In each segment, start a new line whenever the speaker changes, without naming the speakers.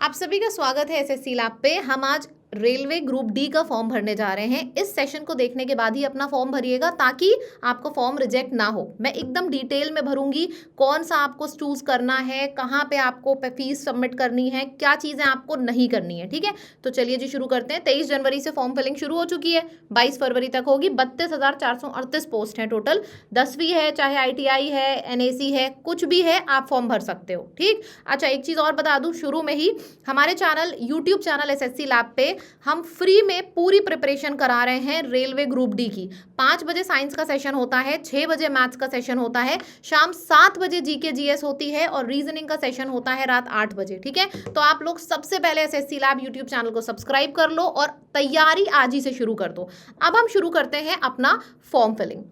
आप सभी का स्वागत है एसएससी लैब पे। हम आज रेलवे ग्रुप डी का फॉर्म भरने जा रहे हैं। इस सेशन को देखने के बाद ही अपना फॉर्म भरिएगा ताकि आपको फॉर्म रिजेक्ट ना हो। मैं एकदम डिटेल में भरूंगी कौन सा आपको चूज करना है, कहाँ पे आपको फीस सबमिट करनी है, क्या चीज़ें आपको नहीं करनी है। ठीक है, तो चलिए जी शुरू करते हैं। 23 जनवरी से फॉर्म फिलिंग शुरू हो चुकी है, 22 फरवरी तक होगी। 32,438 पोस्ट हैं टोटल। 10वीं है, चाहे ITI है, NAC है, कुछ भी है, आप फॉर्म भर सकते हो। ठीक, अच्छा एक चीज़ और बता दूँ शुरू में ही, हमारे channel YouTube channel SSC lab पे हम फ्री में पूरी प्रिपरेशन करा रहे हैं रेलवे ग्रुप डी की। 5 बजे साइंस का सेशन होता है, 6 बजे मैथ्स का सेशन होता है, शाम 7 बजे जीके जीएस होती है और रीजनिंग का सेशन होता है रात 8 बजे। ठीक है, तो आप लोग सबसे पहले एसएससी लैब यूट्यूब चैनल को सब्सक्राइब कर लो और तैयारी आज ही से शुरू कर दो। अब हम शुरू करते हैं अपना फॉर्म फिलिंग।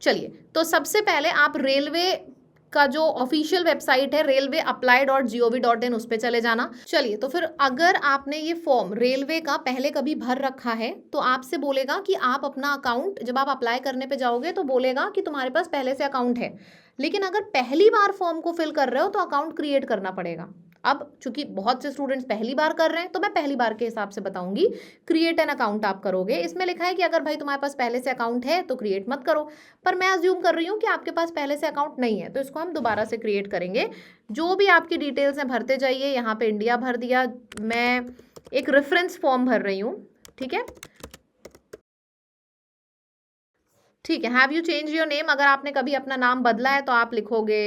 चलिए, तो सबसे पहले आप रेलवे का जो ऑफिशियल वेबसाइट है railwayapply.gov.in उस पर चले जाना। चलिए, तो फिर अगर आपने ये फॉर्म रेलवे का पहले कभी भर रखा है तो आपसे बोलेगा कि आप अपना अकाउंट, जब आप अप्लाई करने पे जाओगे तो बोलेगा कि तुम्हारे पास पहले से अकाउंट है। लेकिन अगर पहली बार फॉर्म को फिल कर रहे हो तो अकाउंट क्रिएट करना पड़ेगा। अब चूंकि बहुत से स्टूडेंट्स पहली बार कर रहे हैं तो मैं पहली बार के हिसाब से बताऊंगी। क्रिएट एन अकाउंट आप करोगे, इसमें लिखा है कि अगर भाई तुम्हारे पास पहले से अकाउंट है तो क्रिएट मत करो, पर मैं अज्यूम कर रही हूँ कि आपके पास पहले से अकाउंट नहीं है तो इसको हम दोबारा से क्रिएट करेंगे। जो भी आपकी डिटेल्स हैं भरते जाइए। यहाँ पे इंडिया भर दिया, मैं एक रेफरेंस फॉर्म भर रही हूँ। ठीक है, ठीक है। Have you change your name, अगर आपने कभी अपना नाम बदला है तो आप लिखोगे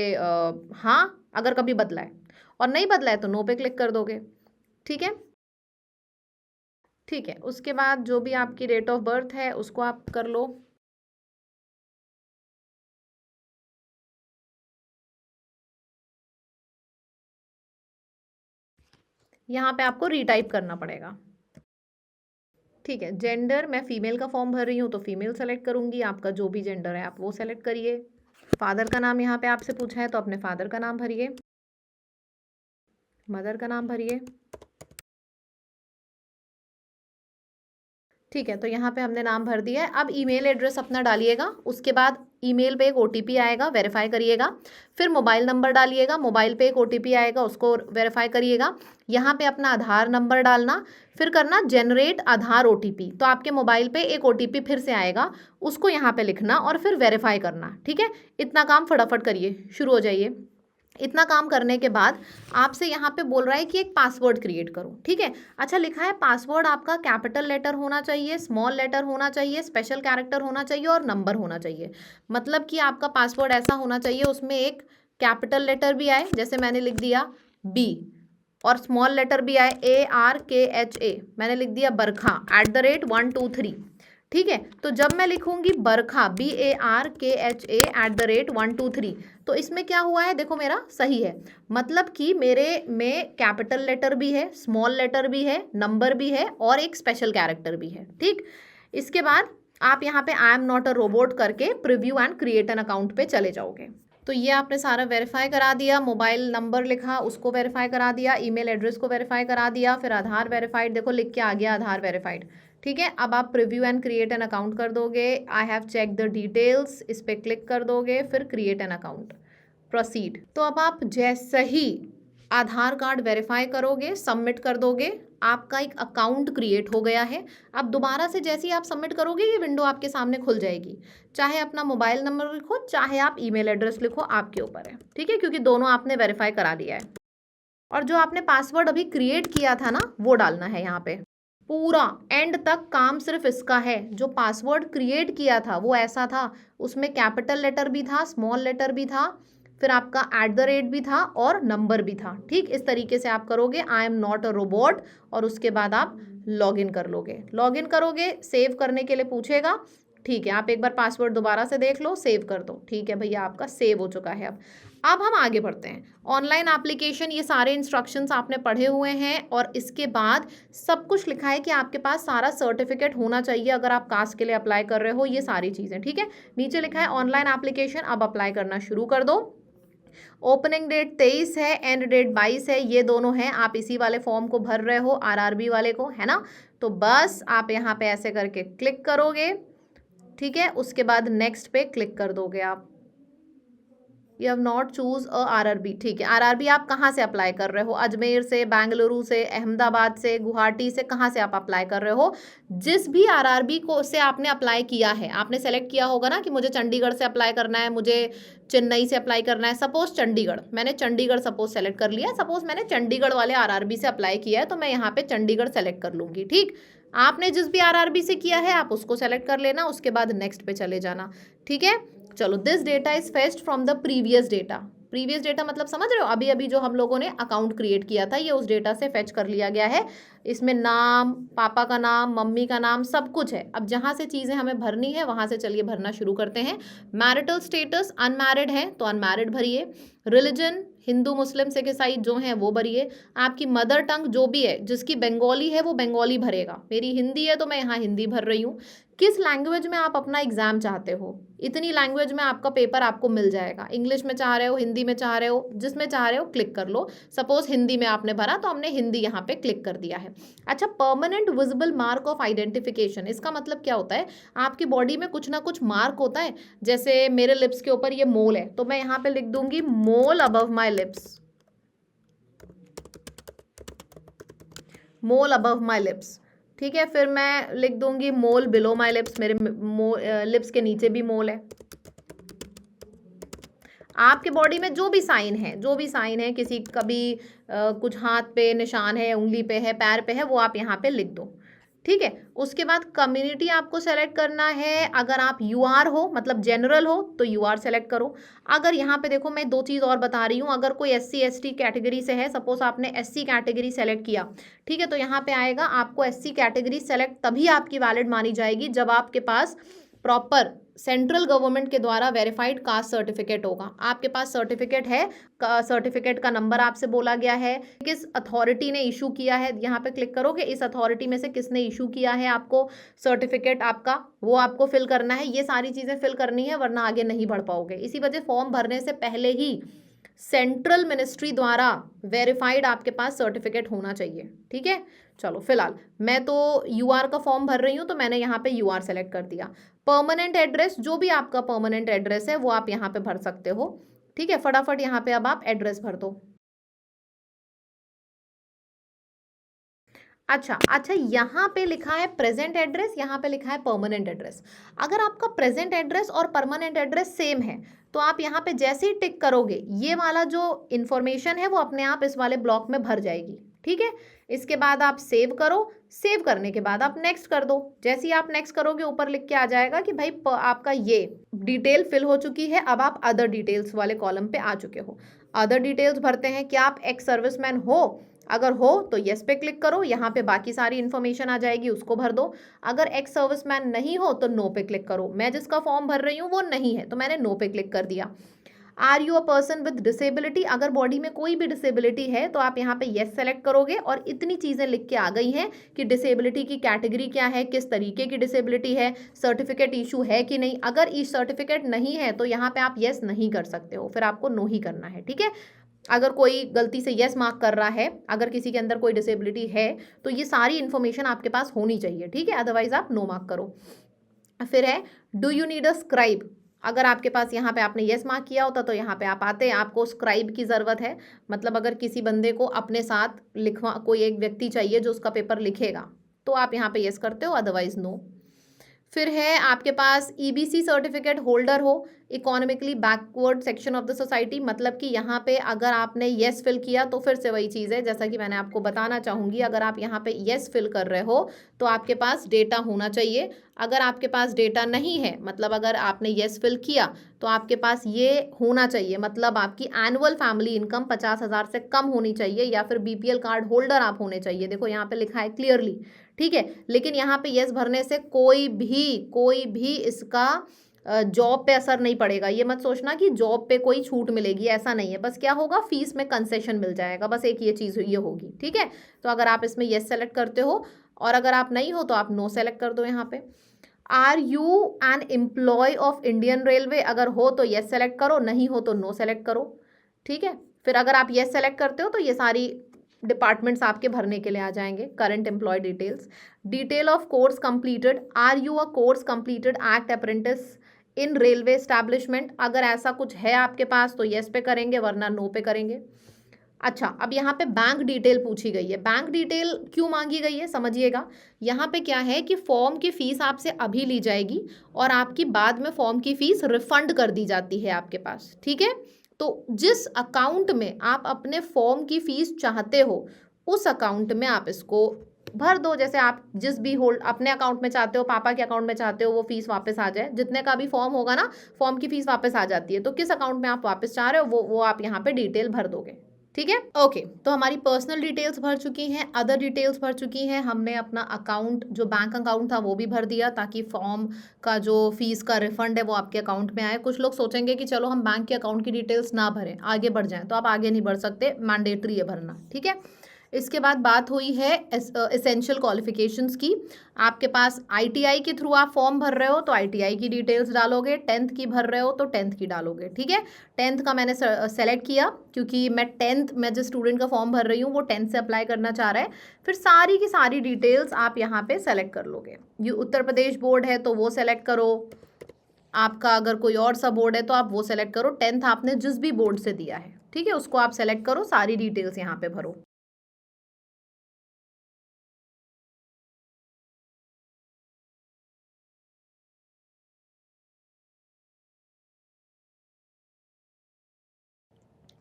हाँ, अगर कभी बदला है, और नहीं बदला है तो नो पे क्लिक कर दोगे। ठीक है, ठीक है। उसके बाद जो भी आपकी डेट ऑफ बर्थ है उसको आप कर लो। यहाँ पे आपको रीटाइप करना पड़ेगा। ठीक है, जेंडर मैं फीमेल का फॉर्म भर रही हूँ तो फीमेल सेलेक्ट करूंगी। आपका जो भी जेंडर है आप वो सेलेक्ट करिए। फादर का नाम यहाँ पे आपसे पूछा है तो अपने फादर का नाम भरिए, मदर का नाम भरिए। ठीक है, तो यहाँ पे हमने नाम भर दिया है। अब ईमेल एड्रेस अपना डालिएगा। उसके बाद ईमेल पे एक OTP आएगा, वेरीफाई करिएगा। फिर मोबाइल नंबर डालिएगा, मोबाइल पे एक OTP आएगा, उसको वेरीफाई करिएगा। यहाँ पे अपना आधार नंबर डालना, फिर करना जनरेट आधार OTP। तो आपके मोबाइल पे एक OTP फिर से आएगा, उसको यहाँ पे लिखना और फिर वेरीफाई करना। ठीक है, इतना काम फटाफट करिए, शुरू हो जाइए। इतना काम करने के बाद आपसे यहाँ पे बोल रहा है कि एक पासवर्ड क्रिएट करो। ठीक है, अच्छा लिखा है पासवर्ड आपका कैपिटल लेटर होना चाहिए, स्मॉल लेटर होना चाहिए, स्पेशल कैरेक्टर होना चाहिए और नंबर होना चाहिए। मतलब कि आपका पासवर्ड ऐसा होना चाहिए उसमें एक कैपिटल लेटर भी आए, जैसे मैंने लिख दिया B, और स्मॉल लेटर भी आए ARKHA, मैंने लिख दिया बरखा @123। ठीक है, तो जब मैं लिखूंगी बरखा BARKHA @123 तो इसमें क्या हुआ है, देखो मेरा सही है। मतलब कि मेरे में कैपिटल लेटर भी है, स्मॉल लेटर भी है, नंबर भी है और एक स्पेशल कैरेक्टर भी है। ठीक, इसके बाद आप यहाँ पे I am not a robot करके preview and create an account पे चले जाओगे। तो ये आपने सारा वेरीफाई करा दिया, मोबाइल नंबर लिखा उसको वेरीफाई करा दिया, ईमेल एड्रेस को वेरीफाई करा दिया, फिर आधार वेरीफाइड, देखो लिख के आ गया आधार वेरीफाइड। ठीक है, अब आप preview and create an account कर दोगे। I have check the details, इस पर क्लिक कर दोगे, फिर क्रिएट एन अकाउंट, प्रोसीड। तो अब आप जैसे ही आधार कार्ड वेरीफाई करोगे, सबमिट कर दोगे, आपका एक अकाउंट क्रिएट हो गया है। अब दोबारा से जैसे ही आप सबमिट करोगे ये विंडो आपके सामने खुल जाएगी। चाहे अपना मोबाइल नंबर लिखो, चाहे आप ईमेल एड्रेस लिखो, आपके ऊपर है। ठीक है, क्योंकि दोनों आपने वेरीफाई करा लिया है। और जो आपने पासवर्ड अभी क्रिएट किया था ना वो डालना है यहाँ पे। पूरा एंड तक काम सिर्फ इसका है। जो पासवर्ड क्रिएट किया था वो ऐसा था, उसमें कैपिटल लेटर भी था, स्मॉल लेटर भी था, फिर आपका @ भी था और नंबर भी था। ठीक, इस तरीके से आप करोगे आई एम नॉट अ रोबोट, और उसके बाद आप लॉगिन कर लोगे। लॉगिन करोगे, सेव करने के लिए पूछेगा। ठीक है, आप एक बार पासवर्ड दोबारा से देख लो, सेव कर दो। ठीक है भैया, आपका सेव हो चुका है। अब हम आगे बढ़ते हैं। ऑनलाइन एप्लीकेशन, ये सारे इंस्ट्रक्शंस आपने पढ़े हुए हैं और इसके बाद सब कुछ लिखा है कि आपके पास सारा सर्टिफिकेट होना चाहिए अगर आप कास्ट के लिए अप्लाई कर रहे हो, ये सारी चीज़ें। ठीक है, नीचे लिखा है ऑनलाइन एप्लीकेशन, अब अप्लाई करना शुरू कर दो। ओपनिंग डेट 23 है, एंड डेट 22 है, ये दोनों हैं। आप इसी वाले फॉर्म को भर रहे हो, RRB वाले को, है ना। तो बस आप यहाँ पे ऐसे करके क्लिक करोगे। ठीक है, उसके बाद नेक्स्ट पे क्लिक कर दोगे आप। You have not choose a RRB, ठीक है। आरआरबी आप कहाँ से अप्लाई कर रहे हो? अजमेर से, बेंगलुरु से, अहमदाबाद से, गुवाहाटी से, कहाँ से आप अप्लाई कर रहे हो? जिस भी आरआरबी को से आपने अप्लाई किया है, आपने सेलेक्ट किया होगा ना कि मुझे चंडीगढ़ से अप्लाई करना है, मुझे चेन्नई से अप्लाई करना है। सपोज चंडीगढ़, मैंने चंडीगढ़ सपोज सेलेक्ट कर लिया। सपोज मैंने चंडीगढ़ वाले आरआरबी से अप्लाई किया है, तो मैं यहाँ पे चंडीगढ़ सेलेक्ट कर लूँगी, ठीक। आपने जिस भी आरआरबी से किया है आप उसको सेलेक्ट कर लेना, उसके बाद नेक्स्ट पे चले जाना, ठीक है। चलो, this data is fetched from the previous data. Previous data मतलब समझ रहे हो, अभी अभी जो हम लोगों ने अकाउंट क्रिएट किया था, ये उस डेटा से फेच कर लिया गया है। इसमें नाम, पापा का नाम, मम्मी का नाम, सब कुछ है। अब जहाँ से चीज़ें हमें भरनी है वहाँ से चलिए भरना शुरू करते हैं। मैरिटल स्टेटस अनमैरिड है तो अनमैरिड भरिए। रिलीजन हिंदू, मुस्लिम, सिख, ईसाई जो हैं वो भरिए। आपकी मदर टंग जो भी है, जिसकी बंगाली है वो बंगाली भरेगा। मेरी हिंदी है तो मैं यहाँ हिंदी भर रही हूँ। किस लैंग्वेज में आप अपना एग्जाम चाहते हो, इतनी लैंग्वेज में आपका पेपर आपको मिल जाएगा। इंग्लिश में चाह रहे हो, हिंदी में चाह रहे हो, जिसमें चाह रहे हो क्लिक कर लो। सपोज हिंदी में आपने भरा तो हमने हिंदी यहाँ पे क्लिक कर दिया है। अच्छा, permanent visible mark of identification, इसका मतलब क्या होता है? आपकी बॉडी में कुछ ना कुछ मार्क होता है। जैसे मेरे लिप्स के ऊपर ये मोल है तो मैं यहाँ पे लिख दूंगी mole above my lips, mole above my lips, ठीक है। फिर मैं लिख दूंगी मोल बिलो माई लिप्स, मेरे लिप्स के नीचे भी मोल है। आपके बॉडी में जो भी साइन है, जो भी साइन है, किसी कभी कुछ हाथ पे निशान है, उंगली पे है, पैर पे है, वो आप यहाँ पे लिख दो, ठीक है। उसके बाद कम्युनिटी आपको सेलेक्ट करना है। अगर आप यूआर हो, मतलब जनरल हो, तो यूआर सेलेक्ट करो। अगर यहाँ पे देखो, मैं दो चीज़ और बता रही हूँ। अगर कोई एससी एसटी कैटेगरी से है, सपोज आपने एससी कैटेगरी सेलेक्ट किया, ठीक है, तो यहाँ पे आएगा आपको एससी कैटेगरी सेलेक्ट तभी आपकी वैलिड मानी जाएगी जब आपके पास प्रॉपर सेंट्रल गवर्नमेंट के द्वारा वेरीफाइड कास्ट सर्टिफिकेट होगा। आपके पास सर्टिफिकेट है, सर्टिफिकेट का नंबर आपसे बोला गया है, किस अथॉरिटी ने इशू किया है, यहाँ पे क्लिक करोगे, इस अथॉरिटी में से किसने इशू किया है आपको सर्टिफिकेट आपका, वो आपको फिल करना है। ये सारी चीज़ें फिल करनी है, वरना आगे नहीं बढ़ पाओगे। इसी वजह फॉर्म भरने से पहले ही सेंट्रल मिनिस्ट्री द्वारा वेरीफाइड आपके पास सर्टिफिकेट होना चाहिए, ठीक है। चलो, फिलहाल मैं तो यूआर का फॉर्म भर रही हूँ तो मैंने यहाँ पे यूआर सेलेक्ट कर दिया। परमानेंट एड्रेस, जो भी आपका परमानेंट एड्रेस है वो आप यहाँ पे भर सकते हो, ठीक है। फटाफट यहाँ पे अब आप एड्रेस भर दो। अच्छा, यहाँ पे लिखा है प्रेजेंट एड्रेस, यहाँ पे लिखा है परमानेंट एड्रेस। अगर आपका प्रेजेंट एड्रेस और परमानेंट एड्रेस सेम है तो आप यहाँ पे जैसे ही टिक करोगे, ये वाला जो इन्फॉर्मेशन है वो अपने आप इस वाले ब्लॉक में भर जाएगी, ठीक है। इसके बाद आप सेव करो। सेव करने के बाद आप नेक्स्ट कर दो। जैसे ही आप नेक्स्ट करोगे, ऊपर लिख के आ जाएगा कि भाई आपका ये डिटेल फिल हो चुकी है। अब आप अदर डिटेल्स वाले कॉलम पे आ चुके हो। अदर डिटेल्स भरते हैं। क्या आप एक्स सर्विसमैन हो? अगर हो तो यस पे क्लिक करो, यहाँ पे बाकी सारी इन्फॉर्मेशन आ जाएगी, उसको भर दो। अगर एक्स सर्विसमैन नहीं हो तो नो पे क्लिक करो। मैं जिसका फॉर्म भर रही हूँ वो नहीं है तो मैंने नो पे क्लिक कर दिया। Are you a person with disability, अगर बॉडी में कोई भी डिसेबिलिटी है तो आप यहाँ पे येस सेलेक्ट करोगे। और इतनी चीज़ें लिख के आ गई हैं कि डिसेबिलिटी की कैटेगरी क्या है, किस तरीके की डिसेबिलिटी है, सर्टिफिकेट इशू है कि नहीं। अगर इस सर्टिफिकेट नहीं है तो यहाँ पे आप येस नहीं कर सकते हो, फिर आपको नो ही करना है, ठीक है। अगर कोई गलती से येस मार्क कर रहा है, अगर किसी के अंदर कोई डिसेबिलिटी है तो ये सारी इन्फॉर्मेशन आपके पास होनी चाहिए, ठीक है, अदरवाइज आप नो मार्क करो। फिर है do you need a scribe, अगर आपके पास यहाँ पे आपने येस मार्क किया होता तो यहाँ पे आप आते, आपको स्क्राइब की ज़रूरत है। मतलब अगर किसी बंदे को अपने साथ लिखवा, कोई एक व्यक्ति चाहिए जो उसका पेपर लिखेगा, तो आप यहाँ पे येस करते हो, अदरवाइज नो। फिर है आपके पास ईबीसी सर्टिफिकेट होल्डर हो, economically backward section of the society, मतलब कि यहाँ पे अगर आपने येस फिल किया तो फिर से वही चीज़ है जैसा कि मैंने आपको बताना चाहूँगी। अगर आप यहाँ पे येस फिल कर रहे हो तो आपके पास डेटा होना चाहिए। अगर आपके पास डेटा नहीं है, मतलब अगर आपने येस फिल किया तो आपके पास ये होना चाहिए, मतलब आपकी एनुअल फैमिली इनकम 50,000 से कम होनी चाहिए, या फिर बीपीएल कार्ड होल्डर आप होने चाहिए। देखो यहाँ पे लिखा है क्लियरली, ठीक है। लेकिन यहाँ पे यस भरने से कोई भी इसका जॉब पे असर नहीं पड़ेगा। ये मत सोचना कि जॉब पे कोई छूट मिलेगी, ऐसा नहीं है। बस क्या होगा, फीस में कंसेशन मिल जाएगा, बस एक ये चीज़ ये होगी, ठीक है। तो अगर आप इसमें यस सेलेक्ट करते हो, और अगर आप नहीं हो तो आप नो सेलेक्ट कर दो यहाँ पे। Are you an employ of Indian railway, अगर हो तो यस सेलेक्ट करो, नहीं हो तो नो सेलेक्ट करो, ठीक है। फिर अगर आप यस सेलेक्ट करते हो तो ये सारी डिपार्टमेंट्स आपके भरने के लिए आ जाएंगे। Current employ details, detail of course completed, are you a course completed act apprentice in railway establishment, अगर ऐसा कुछ है आपके पास तो येस पे करेंगे, वरना नो पे करेंगे। अच्छा, अब यहाँ पे बैंक डिटेल पूछी गई है। बैंक डिटेल क्यों मांगी गई है समझिएगा। यहाँ पे क्या है कि फॉर्म की फीस आपसे अभी ली जाएगी और आपकी बाद में फॉर्म की फीस रिफंड कर दी जाती है आपके पास, ठीक है। तो जिस अकाउंट में आप अपने फॉर्म की फीस चाहते हो उस अकाउंट में आप इसको भर दो। जैसे आप जिस भी होल्ड अपने अकाउंट में चाहते हो, पापा के अकाउंट में चाहते हो वो फीस वापस आ जाए, जितने का भी फॉर्म होगा ना, फॉर्म की फीस वापस आ जाती है। तो किस अकाउंट में आप वापस चाह रहे हो वो आप यहाँ पे डिटेल भर दोगे, ठीक है। ओके, तो हमारी पर्सनल डिटेल्स भर चुकी हैं, अदर डिटेल्स भर चुकी हैं, हमने अपना अकाउंट जो बैंक अकाउंट था वो भी भर दिया ताकि फॉर्म का जो फीस का रिफंड है वो आपके अकाउंट में आए। कुछ लोग सोचेंगे कि चलो हम बैंक के अकाउंट की डिटेल्स ना भरें, आगे बढ़ जाएं, तो आप आगे नहीं बढ़ सकते, मैंडेटरी है भरना, ठीक है। इसके बाद बात हुई है एसेंशियल क्वालिफिकेशंस की। आपके पास आईटीआई के थ्रू आप फॉर्म भर रहे हो तो आईटीआई की डिटेल्स डालोगे, 10th की भर रहे हो तो 10th की डालोगे, ठीक है। 10th का मैंने सेलेक्ट किया क्योंकि मैं जिस स्टूडेंट का फॉर्म भर रही हूँ वो 10th से अप्लाई करना चाह रहा है। फिर सारी की सारी डिटेल्स आप यहाँ पे सेलेक्ट कर लोगे। ये उत्तर प्रदेश बोर्ड है तो वो सेलेक्ट करो, आपका अगर कोई और सा बोर्ड है तो आप वो सेलेक्ट करो। 10th आपने जिस भी बोर्ड से दिया है, ठीक है, उसको आप सेलेक्ट करो, सारी डिटेल्स यहाँ पे भरो।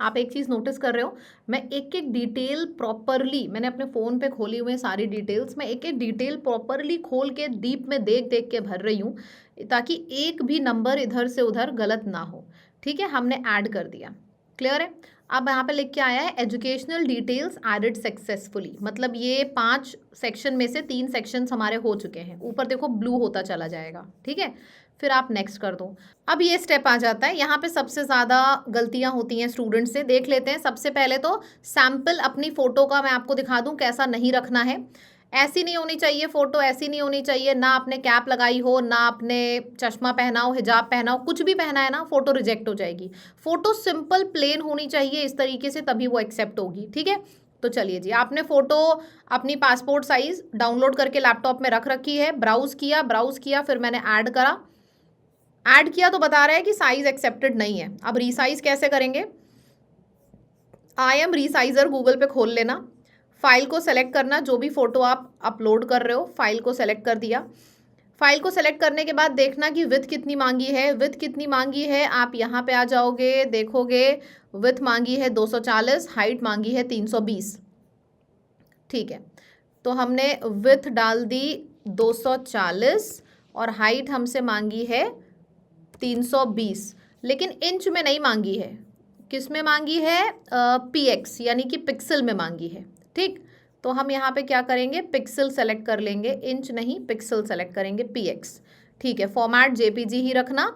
आप एक चीज़ नोटिस कर रहे हो, मैं एक एक डिटेल प्रॉपरली, मैंने अपने फ़ोन पे खोली हुए सारी डिटेल्स, मैं एक एक डिटेल प्रॉपरली खोल के डीप में देख देख के भर रही हूँ ताकि एक भी नंबर इधर से उधर गलत ना हो, ठीक है। हमने ऐड कर दिया, क्लियर है। अब यहाँ पे लिख के आया है एजुकेशनल डिटेल्स एडेड सक्सेसफुली, मतलब ये 5 सेक्शन में से 3 सेक्शंस हमारे हो चुके हैं। ऊपर देखो ब्लू होता चला जाएगा, ठीक है। फिर आप नेक्स्ट कर दो। अब ये स्टेप आ जाता है, यहाँ पे सबसे ज़्यादा गलतियाँ होती हैं स्टूडेंट से, देख लेते हैं। सबसे पहले तो सैम्पल अपनी फ़ोटो का मैं आपको दिखा दूँ कैसा नहीं रखना है। ऐसी नहीं होनी चाहिए फ़ोटो, ऐसी नहीं होनी चाहिए, ना आपने कैप लगाई हो, ना आपने चश्मा पहना हो, हिजाब पहना हो, कुछ भी पहना है ना, फ़ोटो रिजेक्ट हो जाएगी। फ़ोटो सिंपल प्लेन होनी चाहिए इस तरीके से, तभी वो एक्सेप्ट होगी, ठीक है। तो चलिए जी, आपने फ़ोटो अपनी पासपोर्ट साइज़ डाउनलोड करके लैपटॉप में रख रखी है, ब्राउज़ किया, फिर मैंने ऐड किया तो बता रहा है कि साइज़ एक्सेप्टेड नहीं है। अब रीसाइज़ कैसे करेंगे, आई एम रीसाइज़र गूगल पे खोल लेना, फाइल को सेलेक्ट करना, जो भी फ़ोटो आप अपलोड कर रहे हो फाइल को सेलेक्ट कर दिया। फाइल को सेलेक्ट करने के बाद देखना कि विथ कितनी मांगी है, विथ कितनी मांगी है, आप यहाँ पे आ जाओगे, देखोगे विथ मांगी है 240, हाइट मांगी है 320, ठीक है। तो हमने विथ डाल दी 240 और हाइट हमसे मांगी है 320, लेकिन इंच में नहीं मांगी है, किस में मांगी है, px यानी कि पिक्सल में मांगी है, ठीक। तो हम यहाँ पे क्या करेंगे, पिक्सल सेलेक्ट कर लेंगे, इंच नहीं पिक्सल सेलेक्ट करेंगे, px, ठीक है। फॉर्मेट जेपीजी ही रखना।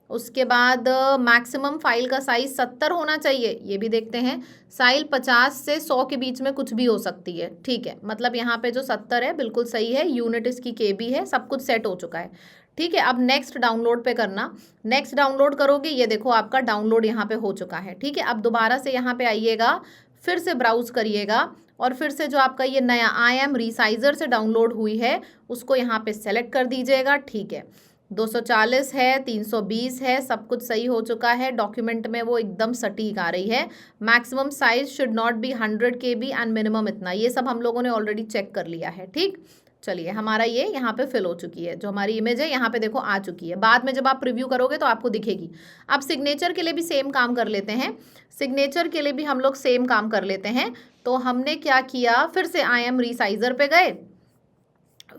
उसके बाद मैक्सिमम फाइल का साइज़ 70 होना चाहिए, ये भी देखते हैं। साइल 50 से 100 के बीच में कुछ भी हो सकती है, ठीक है। मतलब यहाँ पे जो 70 है बिल्कुल सही है, यूनिट इसकी KB है, सब कुछ सेट हो चुका है, ठीक है। अब नेक्स्ट डाउनलोड पे करना, नेक्स्ट डाउनलोड करोगे, ये देखो आपका डाउनलोड यहाँ पे हो चुका है, ठीक है। अब दोबारा से यहाँ पे आइएगा, फिर से ब्राउज़ करिएगा और फिर से जो आपका ये नया आई एम रीसाइज़र से डाउनलोड हुई है उसको यहाँ पे सेलेक्ट कर दीजिएगा, ठीक है। 240 है, 320 है, सब कुछ सही हो चुका है, डॉक्यूमेंट में वो एकदम सटीक आ रही है। Maximum size should not be 100 KB and minimum इतना, ये सब हम लोगों ने ऑलरेडी चेक कर लिया है, ठीक। चलिए, हमारा ये यहाँ पे फिल हो चुकी है, जो हमारी इमेज है यहाँ पे देखो आ चुकी है। बाद में जब आप प्रीव्यू करोगे तो आपको दिखेगी। अब सिग्नेचर के लिए भी सेम काम कर लेते हैं, सिग्नेचर के लिए भी हम लोग सेम काम कर लेते हैं। तो हमने क्या किया, फिर से आई एम रीसाइज़र पे गए,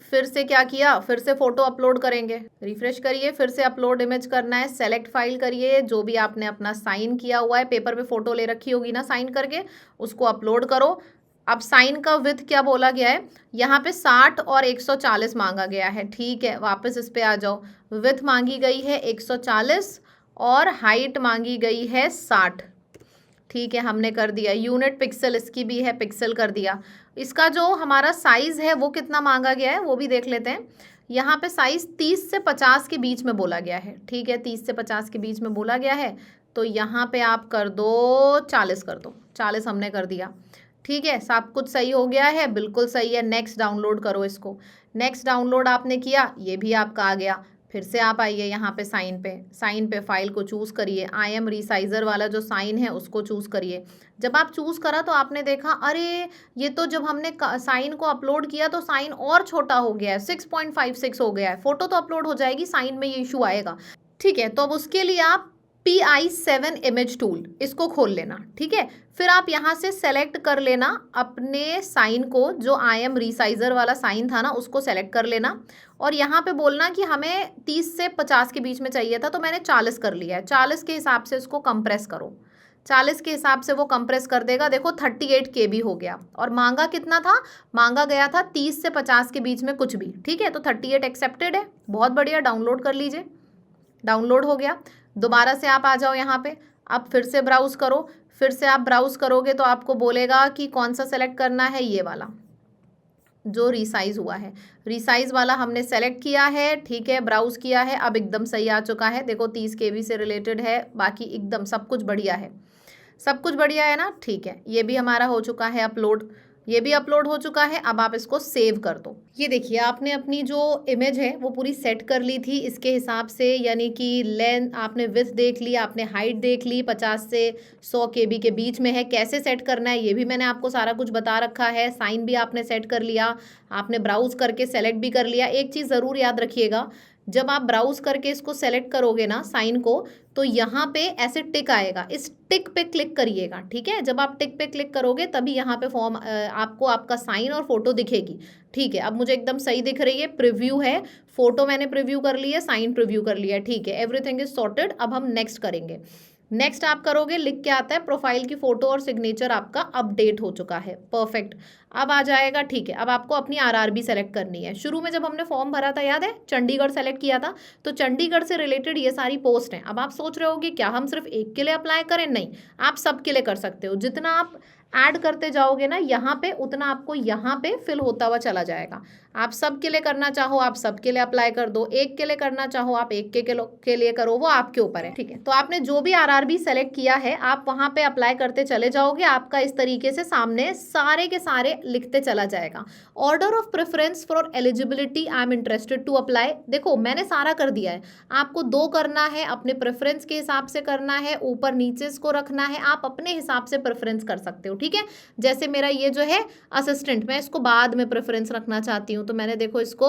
फिर से क्या किया, फिर से फ़ोटो अपलोड करेंगे, रिफ्रेश करिए, फिर से अपलोड इमेज करना है, सेलेक्ट फाइल करिए, जो भी आपने अपना साइन किया हुआ है, पेपर पे फ़ोटो ले रखी होगी ना साइन करके, उसको अपलोड करो। अब साइन का विथ क्या बोला गया है, यहाँ पे 60 और 140 मांगा गया है, ठीक है। वापस इस पे आ जाओ, विथ मांगी गई है 140 और हाइट मांगी गई है 60, ठीक है, हमने कर दिया। यूनिट पिक्सल इसकी भी है, पिक्सल कर दिया। इसका जो हमारा साइज़ है वो कितना मांगा गया है वो भी देख लेते हैं। यहाँ पे साइज़ 30 से 50 के बीच में बोला गया है, ठीक है, 30 से 50 के बीच में बोला गया है। तो यहाँ पे आप कर दो 40, कर दो 40, हमने कर दिया, ठीक है। सब कुछ सही हो गया है, बिल्कुल सही है। नेक्स्ट डाउनलोड करो इसको, नेक्स्ट डाउनलोड आपने किया, ये भी आपका आ गया। फिर से आप आइए यहाँ पे साइन पे फाइल को चूज़ करिए, आई एम रिसाइजर वाला जो साइन है उसको चूज़ करिए। जब आप चूज़ करा तो आपने देखा अरे ये तो जब हमने साइन को अपलोड किया तो साइन और छोटा हो गया है, 6.56 हो गया है। फोटो तो अपलोड हो जाएगी, साइन में ये इशू आएगा। ठीक है, तो अब उसके लिए आप PI7 इमेज टूल इसको खोल लेना। ठीक है, फिर आप यहाँ से सेलेक्ट कर लेना अपने साइन को, जो आई एम रिसाइजर वाला साइन था ना उसको सेलेक्ट कर लेना, और यहाँ पे बोलना कि हमें 30 से 50 के बीच में चाहिए था तो मैंने 40 कर लिया है। 40 के हिसाब से इसको कंप्रेस करो, 40 के हिसाब से वो कंप्रेस कर देगा। देखो 38 KB हो गया, और मांगा कितना था, मांगा गया था 30 से 50 के बीच में कुछ भी। ठीक है, तो 38 एक्सेप्टेड है, बहुत बढ़िया, डाउनलोड कर लीजिए। डाउनलोड हो गया। दोबारा से आप आ जाओ यहाँ पे, अब फिर से ब्राउज़ करो। फिर से आप ब्राउज़ करोगे तो आपको बोलेगा कि कौन सा सेलेक्ट करना है, ये वाला जो रिसाइज हुआ है, रिसाइज वाला हमने सेलेक्ट किया है। ठीक है, ब्राउज़ किया है, अब एकदम सही आ चुका है। देखो 30 KB से रिलेटेड है, बाकी एकदम सब कुछ बढ़िया है, सब कुछ बढ़िया है ना। ठीक है, ये भी हमारा हो चुका है अपलोड, ये भी अपलोड हो चुका है। अब आप इसको सेव कर दो। ये देखिए आपने अपनी जो इमेज है वो पूरी सेट कर ली थी इसके हिसाब से, यानी कि लेंथ आपने, विड्थ देख ली आपने, हाइट देख ली, 50 से 100 KB के बीच में है। कैसे सेट करना है ये भी मैंने आपको सारा कुछ बता रखा है। साइन भी आपने सेट कर लिया, आपने ब्राउज़ करके सेलेक्ट भी कर लिया। एक चीज़ ज़रूर याद रखिएगा, जब आप ब्राउज़ करके इसको सेलेक्ट करोगे ना साइन को, तो यहाँ पे ऐसे टिक आएगा, इस टिक पे क्लिक करिएगा। ठीक है, जब आप टिक पे क्लिक करोगे तभी यहाँ पे फॉर्म आपको आपका साइन और फोटो दिखेगी। ठीक है, अब मुझे एकदम सही दिख रही है, प्रीव्यू है, फोटो मैंने प्रीव्यू कर ली है, साइन प्रीव्यू कर लिया है। ठीक है, एवरीथिंग इज सॉर्टेड। अब हम नेक्स्ट करेंगे। नेक्स्ट आप करोगे, लिख के आता है प्रोफाइल की फ़ोटो और सिग्नेचर आपका अपडेट हो चुका है, परफेक्ट। अब आ जाएगा। ठीक है, अब आपको अपनी RRB सेलेक्ट करनी है। शुरू में जब हमने फॉर्म भरा था याद है, चंडीगढ़ सेलेक्ट किया था, तो चंडीगढ़ से रिलेटेड ये सारी पोस्ट हैं। अब आप सोच रहे हो कि क्या हम सिर्फ एक के लिए अप्लाई करें, नहीं, आप सब के लिए कर सकते हो। जितना आप ऐड करते जाओगे ना यहाँ पे, उतना आपको यहाँ पे फिल होता हुआ चला जाएगा। आप सब के लिए करना चाहो आप सब के लिए अप्लाई कर दो, एक के लिए करना चाहो आप एक के लिए करो, वो आपके ऊपर है। ठीक है, तो आपने जो भी RRB सेलेक्ट किया है आप वहाँ पे अप्लाई करते चले जाओगे। आपका इस तरीके से सामने सारे के सारे लिखते चला जाएगा। Order of preference for eligibility, I am interested to apply. देखो मैंने सारा कर दिया है, आपको 2 करना है, अपने प्रेफरेंस के हिसाब से करना है, ऊपर नीचे इसको रखना है, आप अपने हिसाब से प्रेफरेंस कर सकते हो। ठीक है, जैसे मेरा ये जो है असिस्टेंट, मैं इसको बाद में प्रेफरेंस रखना चाहती हूँ तो मैंने देखो इसको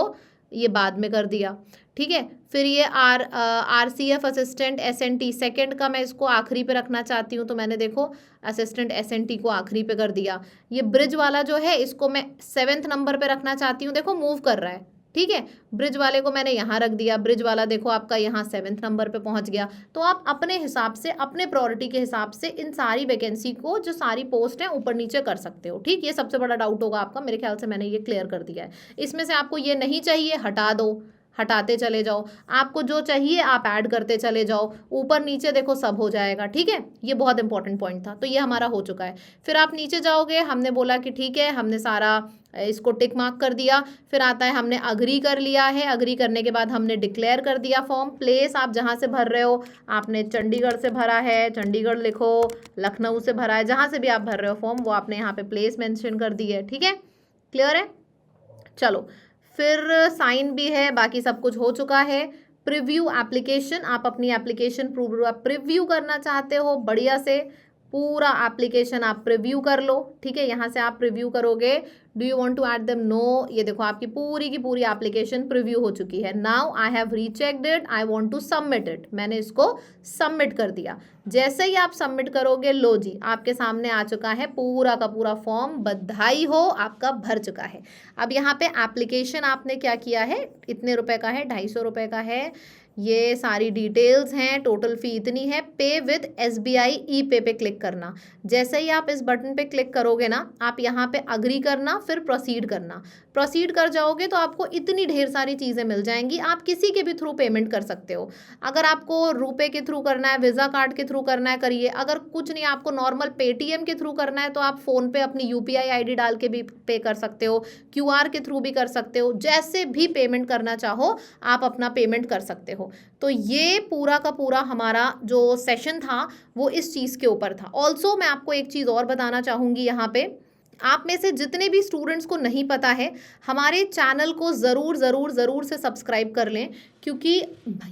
ये बाद में कर दिया। ठीक है, फिर ये RCF असिस्टेंट SNT सेकंड का मैं इसको आखिरी पे रखना चाहती हूँ तो मैंने देखो असिस्टेंट SNT को आखिरी पे कर दिया। ये ब्रिज वाला जो है इसको मैं 7th नंबर पे रखना चाहती हूँ, देखो मूव कर रहा है। ठीक है, ब्रिज वाले को मैंने यहाँ रख दिया, ब्रिज वाला देखो आपका यहाँ 7th नंबर पे पहुँच गया। तो आप अपने हिसाब से, अपने प्रायोरिटी के हिसाब से इन सारी वैकेंसी को, जो सारी पोस्ट हैं, ऊपर नीचे कर सकते हो। ठीक, ये सबसे बड़ा डाउट होगा आपका, मेरे ख्याल से मैंने ये क्लियर कर दिया है। इसमें से आपको ये नहीं चाहिए हटा दो, हटाते चले जाओ, आपको जो चाहिए आप ऐड करते चले जाओ, ऊपर नीचे देखो सब हो जाएगा। ठीक है, ये बहुत इंपॉर्टेंट पॉइंट था, तो ये हमारा हो चुका है। फिर आप नीचे जाओगे, हमने बोला कि ठीक है, हमने सारा इसको टिक मार्क कर दिया। फिर आता है हमने अग्री कर लिया है, अग्री करने के बाद हमने डिक्लेयर कर दिया फॉर्म। प्लेस आप जहाँ से भर रहे हो, आपने चंडीगढ़ से भरा है चंडीगढ़ लिखो, लखनऊ से भरा है, जहाँ से भी आप भर रहे हो फॉर्म वो आपने यहाँ पे प्लेस मेंशन कर दी है। ठीक है, क्लियर है। चलो फिर साइन भी है, बाकी सब कुछ हो चुका है। प्रीव्यू एप्लीकेशन, आप अपनी एप्लीकेशन प्रीव्यू करना चाहते हो, बढ़िया से पूरा एप्लीकेशन आप प्रीव्यू कर लो। ठीक है, यहाँ से आप प्रीव्यू करोगे। Do you want to add them, no. ये देखो आपकी पूरी की पूरी एप्लीकेशन प्रीव्यू हो चुकी है। Now I have rechecked it, I want to submit it, मैंने इसको सबमिट कर दिया। जैसे ही आप सबमिट करोगे, लो जी आपके सामने आ चुका है पूरा का पूरा फॉर्म, बधाई हो आपका भर चुका है। अब यहाँ पे एप्लीकेशन आपने क्या किया है, इतने रुपए का है, 250 रुपये का है, ये सारी डिटेल्स हैं, टोटल फ़ी इतनी है। पे विद SBI ई-पे पे क्लिक करना। जैसे ही आप इस बटन पे क्लिक करोगे ना, आप यहाँ पे अग्री करना, फिर प्रोसीड करना। प्रोसीड कर जाओगे तो आपको इतनी ढेर सारी चीज़ें मिल जाएंगी, आप किसी के भी थ्रू पेमेंट कर सकते हो। अगर आपको रुपे के थ्रू करना है, वीज़ा कार्ड के थ्रू करना है, करिए। अगर कुछ नहीं, आपको नॉर्मल पेटीएम के थ्रू करना है तो आप फ़ोन पे अपनी UPI ID डाल के भी पे कर सकते हो, QR के थ्रू भी कर सकते हो, जैसे भी पेमेंट करना चाहो आप अपना पेमेंट कर सकते हो। तो ये पूरा का पूरा हमारा जो सेशन था वो इस चीज़ के ऊपर था। ऑल्सो मैं आपको एक चीज़ और बताना चाहूँगी यहाँ पे, आप में से जितने भी स्टूडेंट्स को नहीं पता है, हमारे चैनल को ज़रूर ज़रूर ज़रूर से सब्सक्राइब कर लें, क्योंकि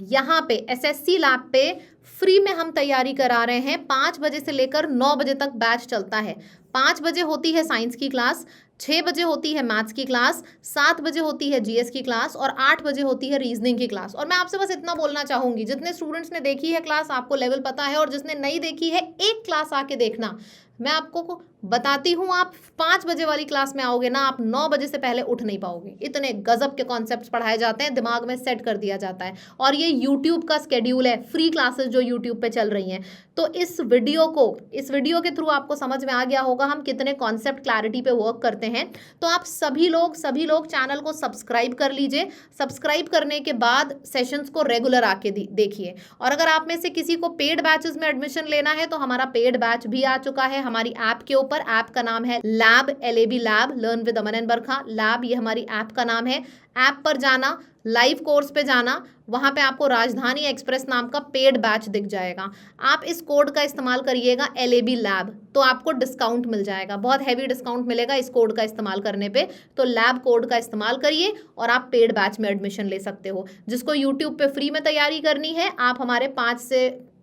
यहाँ पे एसएससी लैब पे फ्री में हम तैयारी करा रहे हैं। 5 बजे से लेकर 9 बजे तक बैच चलता है। 5 बजे होती है साइंस की क्लास, 6 बजे होती है मैथ्स की क्लास, 7 बजे होती है जीएस की क्लास और 8 बजे होती है रीजनिंग की क्लास। और मैं आपसे बस इतना बोलना चाहूँगी, जितने स्टूडेंट्स ने देखी है क्लास, आपको लेवल पता है, और जिसने नहीं देखी है, एक क्लास आके देखना। मैं आपको बताती हूँ, आप 5 बजे वाली क्लास में आओगे ना, आप 9 बजे से पहले उठ नहीं पाओगे। इतने गजब के कॉन्सेप्ट्स पढ़ाए जाते हैं, दिमाग में सेट कर दिया जाता है। और ये यूट्यूब का स्केड्यूल है, फ्री क्लासेस जो यूट्यूब पे चल रही हैं। तो इस वीडियो के थ्रू आपको समझ में आ गया होगा हम कितने कॉन्सेप्ट क्लैरिटी पे वर्क करते हैं। तो आप सभी लोग चैनल को सब्सक्राइब कर लीजिए। सब्सक्राइब करने के बाद सेशंस को रेगुलर आके देखिए। और अगर आप में से किसी को पेड बैचेस में एडमिशन लेना है, तो हमारा पेड बैच भी आ चुका है हमारी ऐप के ऊपर। ऐप का नाम है lab, LAB lab, learn with Aman and Barkha lab, ये हमारी ऐप का नाम है। ऐप पर जाना, लाइव कोर्स पे जाना, वहां पे आपको राजधानी एक्सप्रेस नाम का पेड बैच दिख जाएगा। आप इस कोड का इस्तेमाल करिएगा LAB लैब, तो आपको डिस्काउंट मिल जाएगा, बहुत हैवी डिस्काउंट मिलेगा इस कोड का इस्तेमाल करने पे। तो लैब कोड का इस्तेमाल करिए और आप पेड बैच में एडमिशन ले सकते हो। जिसको यूट्यूब पे फ्री में तैयारी करनी है, आप हमारे 5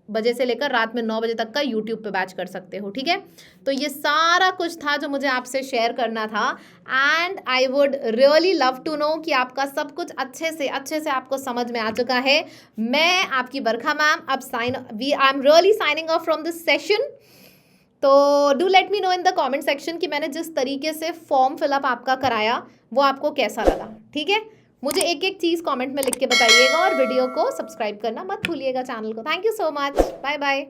बजे से लेकर रात में 9 बजे तक का यूट्यूब पे बैच कर सकते हो, ठीक है। तो ये सारा कुछ था जो मुझे आपसे शेयर करना था, and I would really love to know कि आपका सब कुछ अच्छे से आपको समझ में आ चुका है। मैं आपकी बरखा मैम अब I am really signing off from this session. तो do let me know in the comment section कि मैंने जिस तरीके से फॉर्म फिलअप आपका कराया वो आपको कैसा लगा, ठीक है। मुझे एक एक चीज़ कमेंट में लिख के बताइएगा, और वीडियो को सब्सक्राइब करना मत भूलिएगा चैनल को। Thank you so much, bye bye.